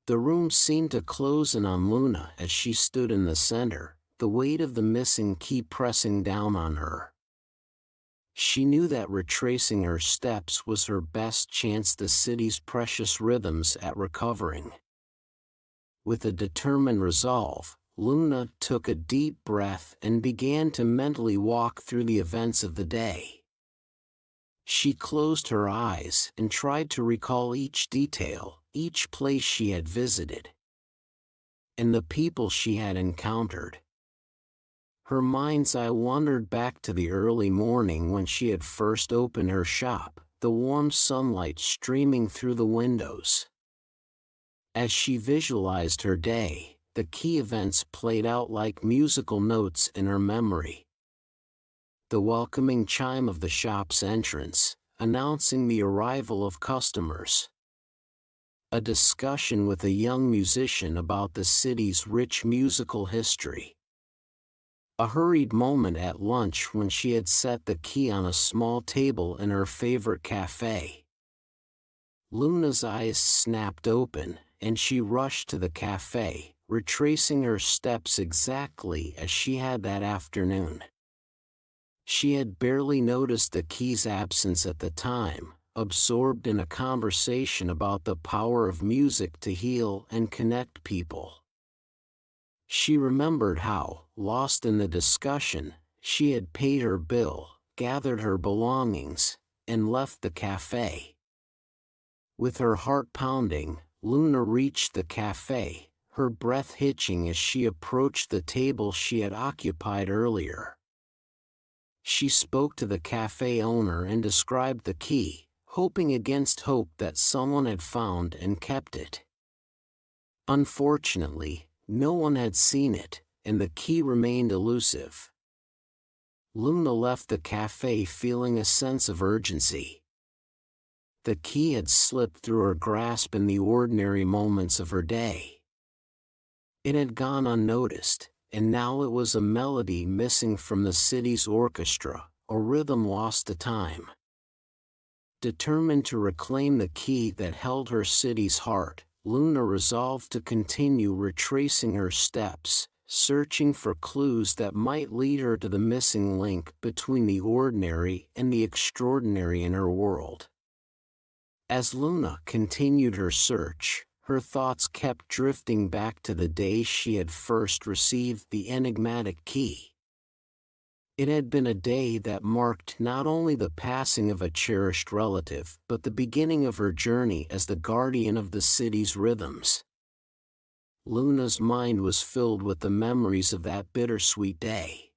The room seemed to close in on Luna as she stood in the center, the weight of the missing key pressing down on her. She knew that retracing her steps was her best chance the city's precious rhythms at recovering. With a determined resolve, Luna took a deep breath and began to mentally walk through the events of the day. She closed her eyes and tried to recall each detail, each place she had visited, and the people she had encountered. Her mind's eye wandered back to the early morning when she had first opened her shop, the warm sunlight streaming through the windows. As she visualized her day, the key events played out like musical notes in her memory. The welcoming chime of the shop's entrance, announcing the arrival of customers. A discussion with a young musician about the city's rich musical history. A hurried moment at lunch when she had set the key on a small table in her favorite cafe. Luna's eyes snapped open, and she rushed to the cafe, retracing her steps exactly as she had that afternoon. She had barely noticed the key's absence at the time, absorbed in a conversation about the power of music to heal and connect people. She remembered how, lost in the discussion, she had paid her bill, gathered her belongings, and left the cafe. With her heart pounding, Luna reached the cafe, her breath hitching as she approached the table she had occupied earlier. She spoke to the cafe owner and described the key, hoping against hope that someone had found and kept it. Unfortunately, no one had seen it, and the key remained elusive. Luna left the cafe feeling a sense of urgency. The key had slipped through her grasp in the ordinary moments of her day. It had gone unnoticed, and now it was a melody missing from the city's orchestra, a rhythm lost to time. Determined to reclaim the key that held her city's heart, Luna resolved to continue retracing her steps, searching for clues that might lead her to the missing link between the ordinary and the extraordinary in her world. As Luna continued her search, her thoughts kept drifting back to the day she had first received the enigmatic key. It had been a day that marked not only the passing of a cherished relative but the beginning of her journey as the guardian of the city's rhythms. Luna's mind was filled with the memories of that bittersweet day.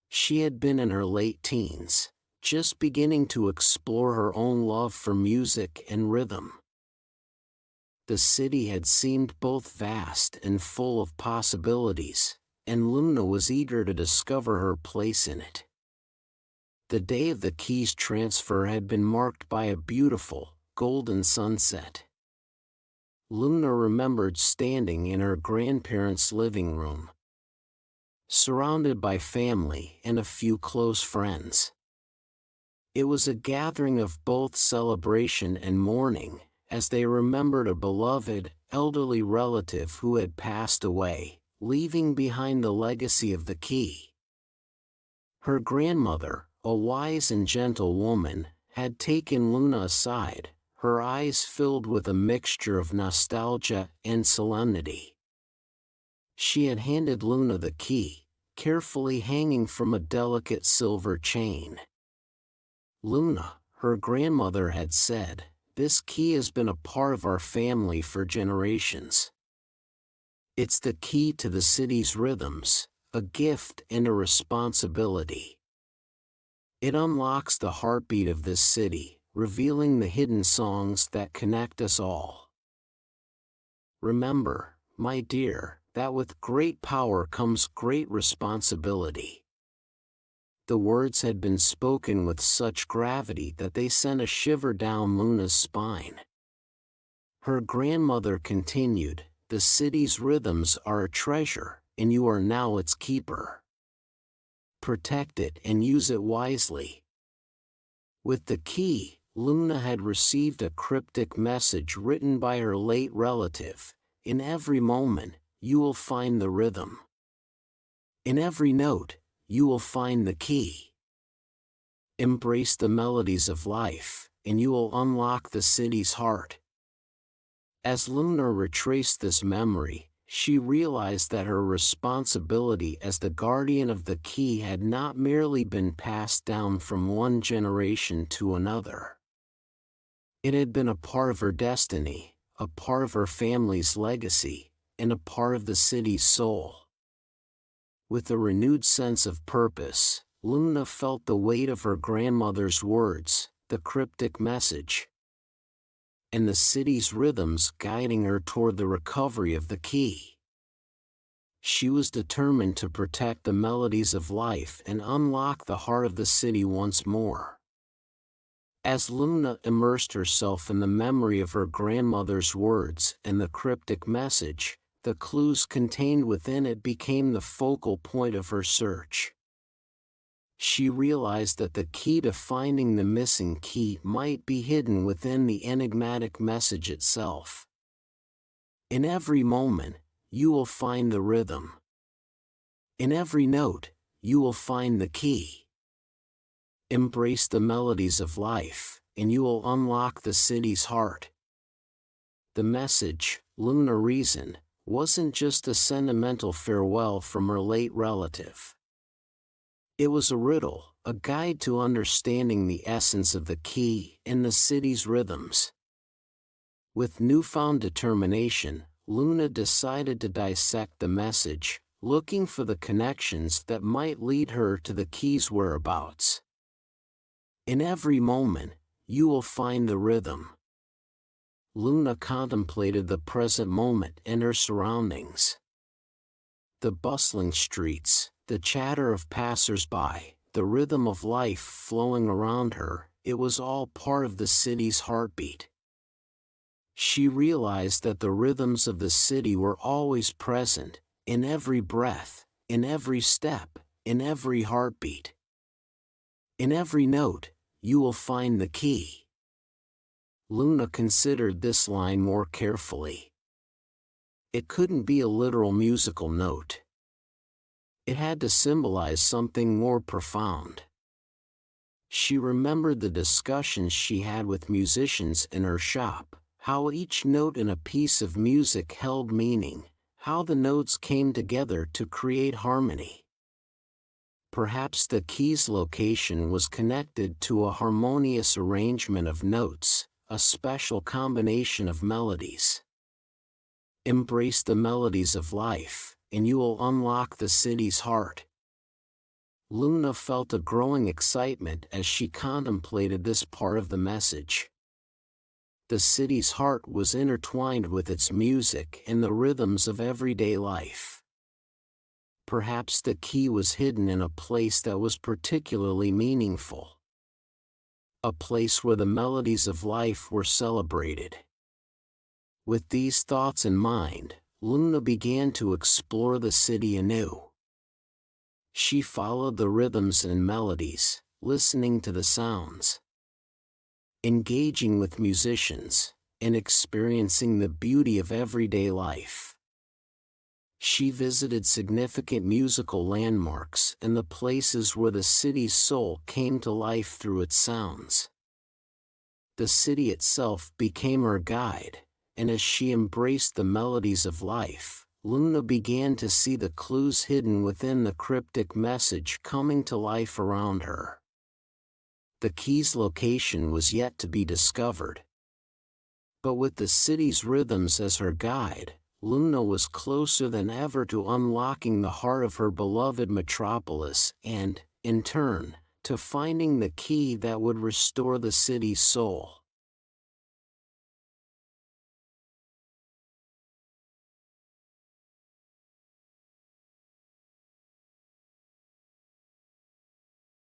She had been in her late teens, just beginning to explore her own love for music and rhythm. The city had seemed both vast and full of possibilities, and Luna was eager to discover her place in it. The day of the key's transfer had been marked by a beautiful, golden sunset. Luna remembered standing in her grandparents' living room, surrounded by family and a few close friends. It was a gathering of both celebration and mourning, as they remembered a beloved, elderly relative who had passed away, leaving behind the legacy of the key. Her grandmother, a wise and gentle woman, had taken Luna aside, her eyes filled with a mixture of nostalgia and solemnity. She had handed Luna the key, carefully hanging from a delicate silver chain. "Luna," her grandmother had said, "this key has been a part of our family for generations. It's the key to the city's rhythms, a gift and a responsibility. It unlocks the heartbeat of this city, revealing the hidden songs that connect us all. Remember, my dear, that with great power comes great responsibility." The words had been spoken with such gravity that they sent a shiver down Luna's spine. Her grandmother continued, "The city's rhythms are a treasure, and you are now its keeper. Protect it and use it wisely." With the key, Luna had received a cryptic message written by her late relative: "In every moment, you will find the rhythm. In every note, you will find the key. Embrace the melodies of life, and you will unlock the city's heart." As Luna retraced this memory, she realized that her responsibility as the guardian of the key had not merely been passed down from one generation to another. It had been a part of her destiny, a part of her family's legacy, and a part of the city's soul. With a renewed sense of purpose, Luna felt the weight of her grandmother's words, the cryptic message, and the city's rhythms guiding her toward the recovery of the key. She was determined to protect the melodies of life and unlock the heart of the city once more. As Luna immersed herself in the memory of her grandmother's words and the cryptic message, the clues contained within it became the focal point of her search. She realized that the key to finding the missing key might be hidden within the enigmatic message itself. In every moment, you will find the rhythm. In every note, you will find the key. Embrace the melodies of life, and you will unlock the city's heart. The message, Luna reasoned, wasn't just a sentimental farewell from her late relative. It was a riddle, a guide to understanding the essence of the key and the city's rhythms. With newfound determination, Luna decided to dissect the message, looking for the connections that might lead her to the key's whereabouts. In every moment, you will find the rhythm. Luna contemplated the present moment and her surroundings. The bustling streets, the chatter of passers-by, the rhythm of life flowing around her, it was all part of the city's heartbeat. She realized that the rhythms of the city were always present, in every breath, in every step, in every heartbeat. In every note, you will find the key. Luna considered this line more carefully. It couldn't be a literal musical note. It had to symbolize something more profound. She remembered the discussions she had with musicians in her shop, how each note in a piece of music held meaning, how the notes came together to create harmony. Perhaps the key's location was connected to a harmonious arrangement of notes, a special combination of melodies. Embrace the melodies of life, and you will unlock the city's heart. Luna felt a growing excitement as she contemplated this part of the message. The city's heart was intertwined with its music and the rhythms of everyday life. Perhaps the key was hidden in a place that was particularly meaningful. A place where the melodies of life were celebrated. With these thoughts in mind, Luna began to explore the city anew. She followed the rhythms and melodies, listening to the sounds, engaging with musicians, and experiencing the beauty of everyday life. She visited significant musical landmarks and the places where the city's soul came to life through its sounds. The city itself became her guide, and as she embraced the melodies of life, Luna began to see the clues hidden within the cryptic message coming to life around her. The key's location was yet to be discovered. But with the city's rhythms as her guide, Luna was closer than ever to unlocking the heart of her beloved metropolis and, in turn, to finding the key that would restore the city's soul.